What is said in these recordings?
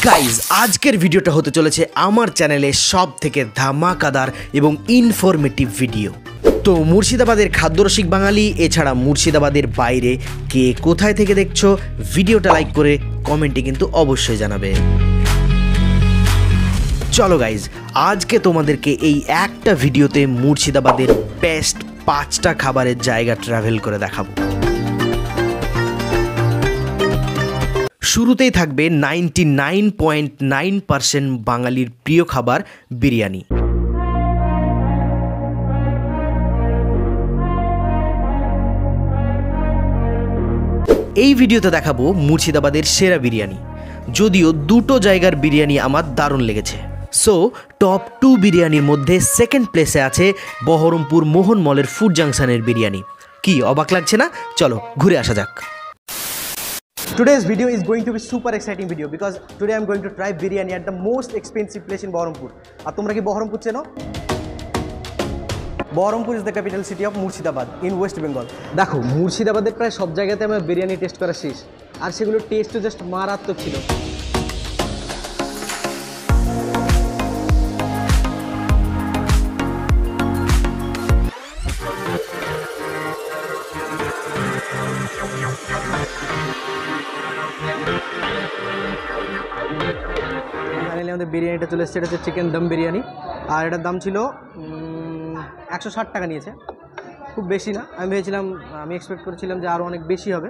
Guys আজকের ভিডিওটা হতে চলেছে আমার চ্যানেলে সব থেকে ধামাকাদার এবং ইনফরমেটিভ ভিডিও। তো মুর্শিদাবাদের খাদ্যরসিক বাঙালি এছাড়া মুর্শিদাবাদের বাইরে কে কোথায় থেকে দেখছো ভিডিওটা লাইক করে কমেন্টে কিন্তু অবশ্যই জানাবে। চলো গাইজ আজকে তোমাদেরকে এই একটা ভিডিওতে মুর্শিদাবাদের বেস্ট 5টা খাবারের জায়গা ট্রাভেল করে দেখাবো। শুরুতেই থাকবে 99.9% বাঙালির প্রিয় খাবার বিরিয়ানি। এই ভিডিওতে দেখাবো মুর্শিদাবাদের সেরা বিরিয়ানি, যদিও দুটো জায়গার বিরিয়ানি আমার দারুণ লেগেছে। সো টপ 2 বিরিয়ানির মধ্যে সেকেন্ড প্লেসে আছে বহরমপুর মোহন মলের ফুড জাংশনের বিরিয়ানি। কি অবাক লাগছে না? চলো ঘুরে আসা যাক। Today's video is going to be super exciting video because today I'm going to try biryani at the most expensive place in Baharampur. আর তোমরা কি বহরমপুর চেনো? Baharampur is the capital city of Murshidabad in West Bengal. দেখো মুর্শিদাবাদের প্রায় সব জায়গাতে আমার biryani test করা শেষ, আর সেগুলো টেস্টও জাস্ট মারাত্মক ছিল। ফাইনালি আমাদের বিরিয়ানিটা চলে এসেছে। এটা হচ্ছে চিকেন দম বিরিয়ানি, আর এটার দাম ছিল 160 টাকা নিয়েছে, খুব বেশি না। আমি ভেবেছিলাম, আমি এক্সপেক্ট করেছিলাম যে আরও অনেক বেশি হবে।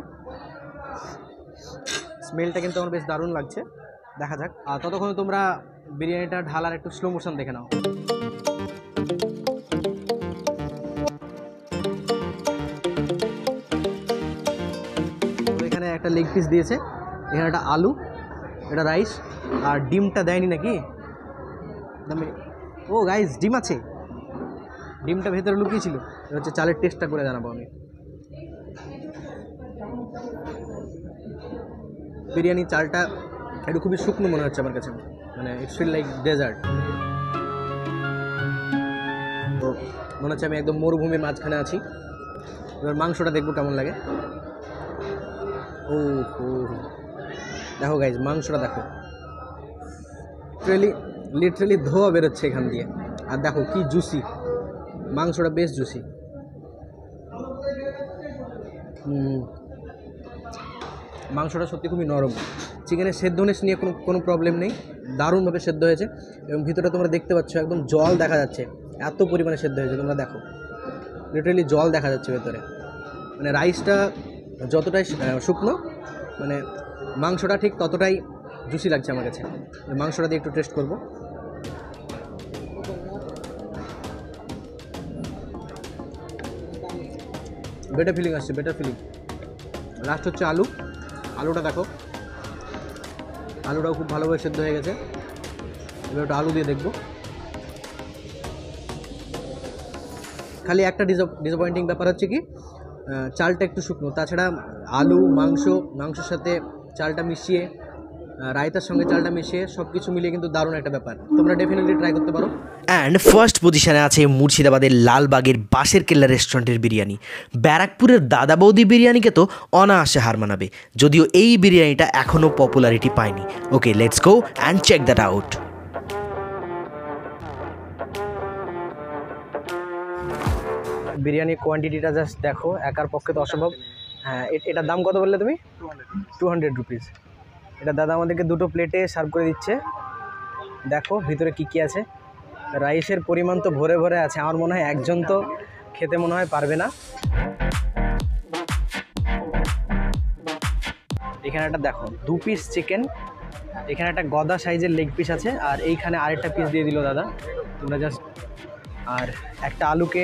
স্মেলটা কিন্তু আমার বেশ দারুণ লাগছে, দেখা যাক। আর ততক্ষণে তোমরা বিরিয়ানিটা ঢালার একটু স্লো মোশন দেখে নাও। এখানে একটা লেগ পিস দিয়েছে, এখানে একটা আলু, এটা রাইস, আর ডিমটা দেয়নি নাকি? ও গাইস, ডিম আছে, ডিমটা ভেতরে লুকিয়েছিল। এটা হচ্ছে চালের টেস্টটা করে জানাবো আমি। বিরিয়ানি চালটা একটু খুবই শুকনো মনে হচ্ছে আমার কাছে, মানে ইটস ফিল লাইক ডেজার্ট। তো মনে হচ্ছে আমি একদম মরুভূমির মাঝখানে আছি। এবার মাংসটা দেখবো কেমন লাগে। ও দেখো গাইজ, মাংসটা দেখো, লিটারেলি ধোয়া বেরোচ্ছে এখান দিয়ে। আর দেখো কি জুসি, মাংসটা বেশ জুসি। মাংসটা সত্যি খুবই নরম। চিকেনের সেদ্ধনেস নিয়ে কোনো প্রবলেম নেই, দারুণভাবে সেদ্ধ হয়েছে। এবং ভিতরে তোমরা দেখতে পাচ্ছ একদম জল দেখা যাচ্ছে, এত পরিমাণে সেদ্ধ হয়েছে। তোমরা দেখো লিটারেলি জল দেখা যাচ্ছে ভেতরে। মানে রাইসটা যতটাই শুকনো, মানে মাংসটা ঠিক ততটাই জুসি লাগছে আমার কাছে। মাংসটা দিয়ে একটু টেস্ট করবো। বেটার ফিলিং আসছে, বেটার ফিলিং। লাস্ট হচ্ছে আলুটা দেখো, আলুটাও খুব ভালোভাবে সেদ্ধ হয়ে গেছে। এবার ওটা আলু দিয়ে দেখবো। খালি একটা ডিসঅ্যাপয়েন্টিং ব্যাপার হচ্ছে কি, চালটা একটু শুকনো। তাছাড়া আলু, মাংসের সাথে চালটা মিশিয়ে, রায়তার সঙ্গে চালটা মিশিয়ে সব কিছু মিলিয়ে কিন্তু দারুণ একটা ব্যাপার। তোমরা ডেফিনেটলি ট্রাই করতে পারো। অ্যান্ড ফার্স্ট পজিশনে আছে মুর্শিদাবাদের লালবাগের বাঁশের কেল্লা রেস্টুরেন্টের বিরিয়ানি। ব্যারাকপুরের দাদা বৌদি বিরিয়ানিকে তো অনায়াসে হার মানাবে, যদিও এই বিরিয়ানিটা এখনও পপুলারিটি পায়নি। Okay, let's go and check that out. বিরিয়ানির কোয়ান্টিটিটা জাস্ট দেখো, একার পক্ষে তো অসম্ভব। হ্যাঁ, এটার দাম কত বললে তুমি? 200 রুপিস। এটা দাদা আমাদেরকে দুটো প্লেটে সার্ভ করে দিচ্ছে। দেখো ভিতরে কি আছে। রাইসের পরিমাণ তো ভরে ভরে আছে, আমার মনে হয় একজন তো খেতে মনে হয় পারবে না। এখানে একটা দেখো 2 পিস চিকেন, এখানে একটা গদা সাইজের লেগ পিস আছে, আর এইখানে আরেকটা পিস দিয়ে দিল দাদা। তোমরা জাস্ট, আর একটা আলুকে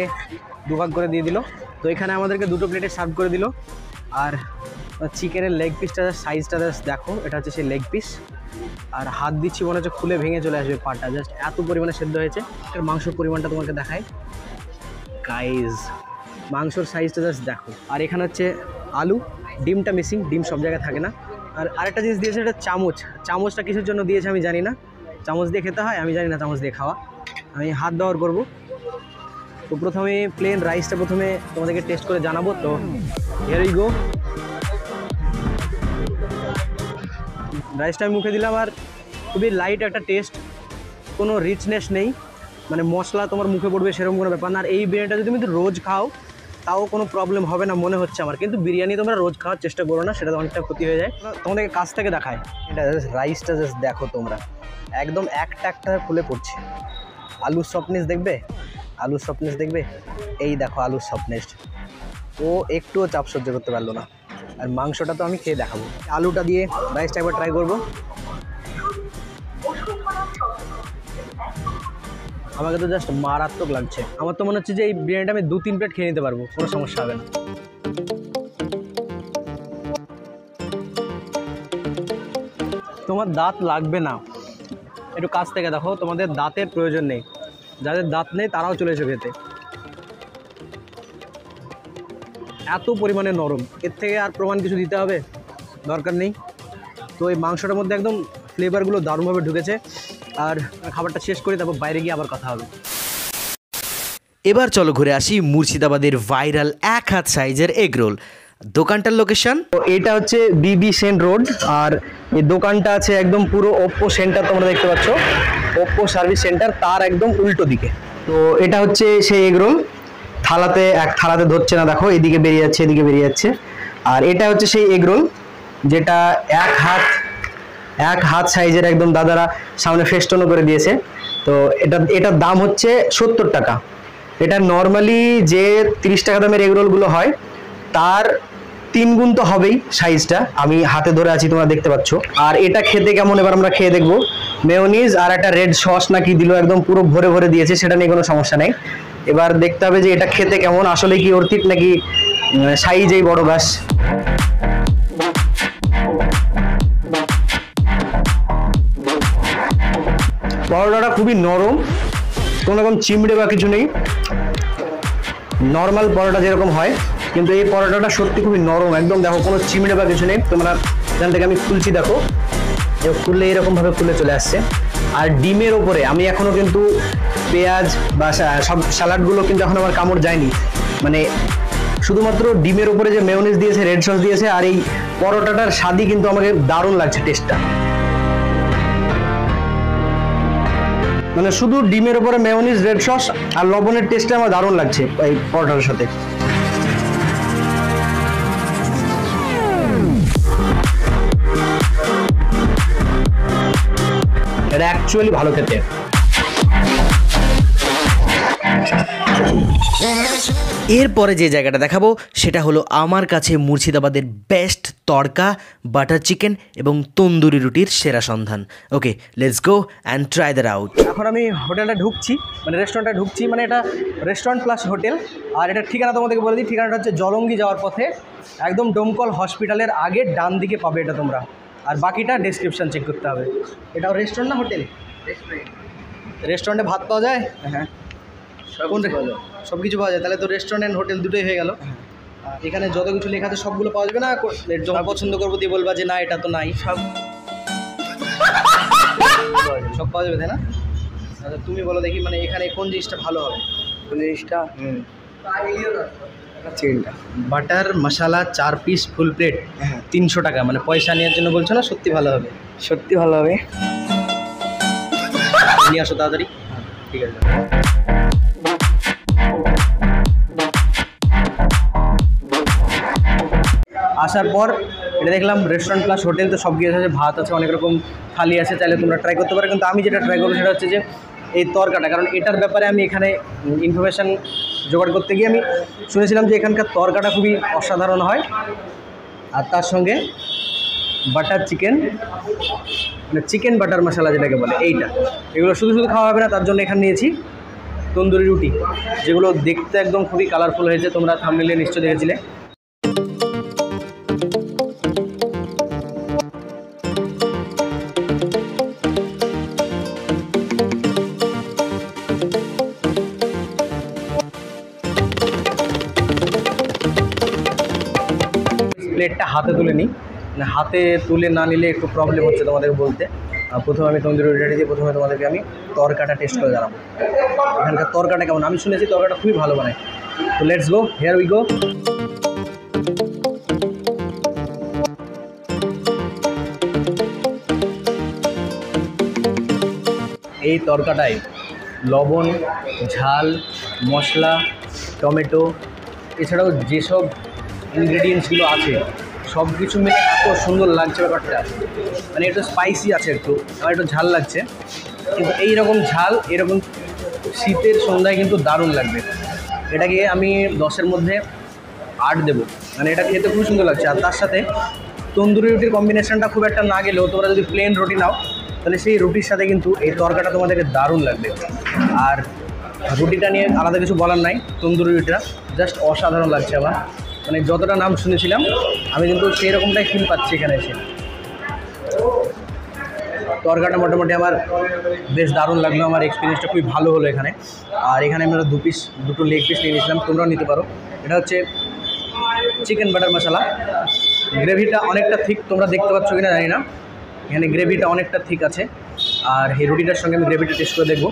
দুভাগ করে দিয়ে দিল। তো এখানে আমাদেরকে দুটো প্লেটে সার্ভ করে দিল। আর চিকেনের লেগ পিসটা সাইজটা জাস্ট দেখো, এটা হচ্ছে সেই লেগ পিস। আর হাত দিচ্ছি মনে হচ্ছে খুলে ভেঙে চলে আসবে পাটা, জাস্ট এত পরিমাণে সেদ্ধ হয়েছে। এর মাংসর পরিমাণটা তোমাকে দেখায় গাইজ, মাংসর সাইজটা জাস্ট দেখো। আর এখানে হচ্ছে আলু, ডিমটা মিসিং, ডিম সব জায়গায় থাকে না। আর আরেকটা জিনিস দিয়েছে, এটা চামচটা কিসের জন্য দিয়েছে আমি জানি না। চামচ দিয়ে খেতে হয়, আমি জানি না চামচ দিয়ে খাওয়া। আমি হাত ব্যবহার করবো। তো প্রথমে প্লেন রাইসটা প্রথমে তোমাদেরকে টেস্ট করে জানাবো। তো হিয়ার উই গো। রাইসটা আমি মুখে দিলাম আর খুবই লাইট একটা টেস্ট, কোনো রিচনেস নেই, মানে মশলা তোমার মুখে পড়বে সেরকম কোনো ব্যাপার না। আর এই বিরিয়ানিটা যদি তুমি রোজ খাও তাও কোনো প্রবলেম হবে না মনে হচ্ছে আমার, কিন্তু বিরিয়ানি তোমরা রোজ খাওয়ার চেষ্টা করো না, সেটা অনেকটা ক্ষতি হয়ে যায়। তোমাদেরকে কাছ থেকে দেখায়, এটা রাইসটা জাস্ট দেখো তোমরা, একদম একটা একটা খুলে পড়ছে। আলুর সফটনেস দেখবে, আলুর সফটনেস দেখবে, এই দেখো আলুর সফটনেস, ও একটুও চাপ সহ্য করতে পারলো না। আর মাংসটা তো আমি খেয়ে দেখাবো। আলুটা দিয়ে রাইসটা একবার ট্রাই করবো। আমাকে তো জাস্ট মারাত্মক লাগছে। আমার তো মনে হচ্ছে যে এই বিরিয়ানিটা আমি 2-3 প্লেট খেয়ে নিতে পারবো, কোনো সমস্যা হবে না। তোমার দাঁত লাগবে না, একটু কাছ থেকে দেখো, তোমাদের দাঁতের প্রয়োজন নেই, যাদের দাঁত নেই তারাও চলে এসে খেতে। এত পরিমাণে নরম, এর থেকে আর প্রমাণ কিছু দিতে হবে দরকার নেই। তো এই মাংসটার মধ্যে একদম ফ্লেভারগুলো দারুণভাবে ঢুকেছে। আর খাবারটা শেষ করে তারপর বাইরে গিয়ে আবার কথা হবে। এবার চলো ঘুরে আসি মুর্শিদাবাদের ভাইরাল 1 হাত সাইজের এগরোল। দোকানটার লোকেশন, তো এটা হচ্ছে বিবি সেন রোড, আর এই দোকানটা আছে একদম পুরো ওপ্পো সেন্টার, তোমরা দেখতে পাচ্ছ ওপ্পো সার্ভিস সেন্টার, তার একদম উল্টো দিকে। তো এটা হচ্ছে সেই এগরোল, থালাতে ধরছে না, দেখো এদিকে বেরিয়ে যাচ্ছে, এদিকে বেরিয়ে যাচ্ছে। আর এটা হচ্ছে সেই এগরোল যেটা 1 হাত সাইজের, একদম দাদারা সামনে ফেস্টনও করে দিয়েছে। তো এটার দাম হচ্ছে 70 টাকা। এটা নর্মালি যে 30 টাকা দামের এগরোলগুলো হয় তার 3 গুণ তো হবেই সাইজটা, আমি হাতে ধরে আছি তোমরা দেখতে পাচ্ছ। আর এটা খেতে কেমন এবার আমরা খেয়ে দেখবো। মেয়োনিজ আর একটা রেড সস নাকি দিল, একদম পুরো ভরে ভরে দিয়েছে, সেটা নিয়ে কোনো সমস্যা নেই। এবার দেখতে হবে যে এটা খেতে কেমন, আসলে কি অর্থিত নাকি সাইজ এই বড় গাছ। পরোটাটা খুবই নরম, কোনো রকম চিমড়ে বা কিছু নেই, নর্মাল পরোটা যেরকম হয়, কিন্তু এই পরোটাটা সত্যি খুবই নরম, একদম দেখো কোনো চিমড়ে বা কিছু নেই। তোমরা এখান থেকে আমি খুলছি, দেখো খুললে এরকমভাবে খুলে চলে আসছে। আর ডিমের ওপরে আমি এখনও কিন্তু পেঁয়াজ বা সব স্যালাডগুলো কিন্তু এখন আমার কামড় যায়নি, মানে শুধুমাত্র ডিমের ওপরে যে মেয়োনিজ দিয়েছে, রেড সস দিয়েছে, আর এই পরোটাটার স্বাদই কিন্তু আমাকে দারুণ লাগছে টেস্টটা। মানে শুধু ডিমের উপরে মেয়োনিজ, রেড সস আর লবণের টেস্টে আমার দারুণ লাগছে এই পরোটার সাথে। এটা অ্যাকচুয়ালি ভালো খেতে। এরপরে যে জায়গাটা দেখাবো সেটা হলো আমার কাছে মুর্শিদাবাদের বেস্ট তড়কা, বাটার চিকেন এবং তন্দুরি রুটির সেরা সন্ধান। Okay, let's go and try that out. এখন আমি হোটেলটা ঢুকছি, মানে রেস্টুরেন্টটা ঢুকছি, মানে এটা রেস্টুরেন্ট প্লাস হোটেল। আর এটার ঠিকানা তোমাদেরকে বলে দিই, ঠিকানাটা হচ্ছে জলঙ্গি যাওয়ার পথে, একদম ডোমকল হসপিটালের আগে ডান দিকে পাবে এটা তোমরা, আর বাকিটা ডেসক্রিপশন চেক করতে হবে। এটাও রেস্টুরেন্ট না হোটেল? রেস্টুরেন্টে ভাত পাওয়া যায়? হ্যাঁ, সব কিছু পাওয়া যায়, তাহলে তো রেস্টুরেন্ট অ্যান্ড হোটেল দুটোই হয়ে গেল। এখানে যত কিছু লেখা আছে সবগুলো পাওয়া যাবে না? যখন পছন্দ করবো দিয়ে বলবা যে না এটা তো নাই, সব পাওয়া যাবে, তাই না? আচ্ছা তুমি বলো দেখি, মানে এখানে কোন জিনিসটা ভালো হবে? কোন জিনিসটা? চিকেনটা। বাটার মশালা 4 পিস ফুল প্লেট 300 টাকা, মানে পয়সা নেওয়ার জন্য বলছো না? সত্যি ভালো হবে, সত্যি ভালো হবে। নিয়ে আসো তাড়াতাড়ি। ঠিক আছে। আসার পর এটা দেখলাম রেস্টুরেন্ট প্লাস হোটেল, তো সব কিছু আছে, ভাত আছে, অনেক রকম থালি আছে, চাইলে তোমরা ট্রাই করতে পারো। কিন্তু আমি যেটা ট্রাই করবো সেটা হচ্ছে যে এই তরকাটা, কারণ এটার ব্যাপারে আমি এখানে ইনফরমেশান জোগাড় করতে গিয়ে আমি শুনেছিলাম যে এখানকার তরকাটা খুবই অসাধারণ হয়। আর তার সঙ্গে বাটার চিকেন, মানে চিকেন বাটার মশলা যেটাকে বলে, এইটা, এগুলো শুধু শুধু খাওয়া হবে না, তার জন্য এখানে নিয়েছি তন্দুরি রুটি, যেগুলো দেখতে একদম খুবই কালারফুল হয়েছে, তোমরা থাম্বনেইলে নিশ্চয় দেখেছিলে। প্লেটটা হাতে তুলে নিই, মানে হাতে তুলে না নিলে একটু প্রবলেম হচ্ছে তোমাদের বলতে। প্রথমে আমি তন্দুরি রুটি দিয়ে প্রথমে তোমাদেরকে আমি তরকাটা টেস্ট করে জানাবো এখানকার তরকাটা কেমন। আমি শুনেছি তরকাটা খুবই ভালো বানায়। তো let's go, here we go. এই তরকাটায় লবণ, ঝাল, মশলা, টমেটো এছাড়াও যেসব ইনগ্রেডিয়েন্টসগুলো আছে সব কিছু মিলে এত সুন্দর লাগছে ব্যাপারটা। মানে একটু স্পাইসি আছে, আমার একটু ঝাল লাগছে, কিন্তু এই রকম ঝাল এরকম শীতের সন্ধ্যায় কিন্তু দারুণ লাগবে। এটাকে আমি 10-এর মধ্যে 8 দেবো। মানে এটা খেতে খুব সুন্দর লাগছে। আর তার সাথে তন্দুরি রুটির কম্বিনেশনটা খুব একটা না গেলেও তোমরা যদি প্লেন রুটি নাও তাহলে সেই রুটির সাথে কিন্তু এই তরকাটা তোমাদেরকে দারুণ লাগবে। আর রুটিটা নিয়ে আলাদা কিছু বলার নাই, তন্দুরি রুটিটা জাস্ট অসাধারণ লাগছে আমার। মানে যতটা নাম শুনেছিলাম আমি কিন্তু সেই রকমটাই ফিল পাচ্ছি এখানে এসে। তরকাটা মোটামুটি আমার বেশ দারুণ লাগলো, আমার এক্সপিরিয়েন্সটা খুবই ভালো হলো এখানে। আর এখানে আমরা দুটো লেগ পিস নিয়ে নিয়েছিলাম, তোমরাও নিতে পারো। এটা হচ্ছে চিকেন বাটার মশলা। গ্রেভিটা অনেকটা থিক, তোমরা দেখতে পাচ্ছ কিনা জানি না, এখানে গ্রেভিটা অনেকটা থিক আছে। আর এই রুটিটার সঙ্গে আমি গ্রেভিটা টেস্ট করে দেখবো।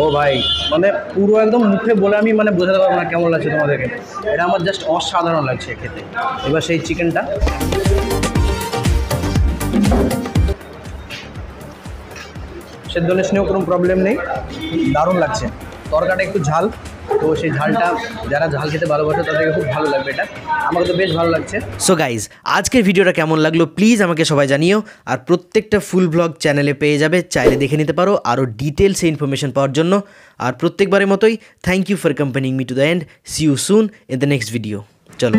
ও ভাই, মানে পুরো একদম মুখে বলে আমি মানে বোঝাতে পারবো না কেমন লাগছে তোমাদেরকে। এটা আমার জাস্ট অসাধারণ লাগছে খেতে। এবার সেই চিকেনটা সেদ্ধ নিয়েও কোনো প্রবলেম নেই, দারুণ লাগছে। তরকাটা একটু ঝাল, তো সেই ঝালটা যারা ঝাল খেতে ভালোবাসে তাদেরকে খুব ভালো লাগবে। এটা আমাকে তো বেশ ভালো লাগছে। সো গাইজ, আজকের ভিডিওটা কেমন লাগলো প্লিজ আমাকে সবাই জানিও। আর প্রত্যেকটা ফুল ব্লগ চ্যানেলে পেয়ে যাবে, চাইলে দেখে নিতে পারো আরও ডিটেলসে ইনফরমেশন পাওয়ার জন্য। আর প্রত্যেকবারের মতোই thank you for accompanying me to the end. See you soon in the next video. চলো।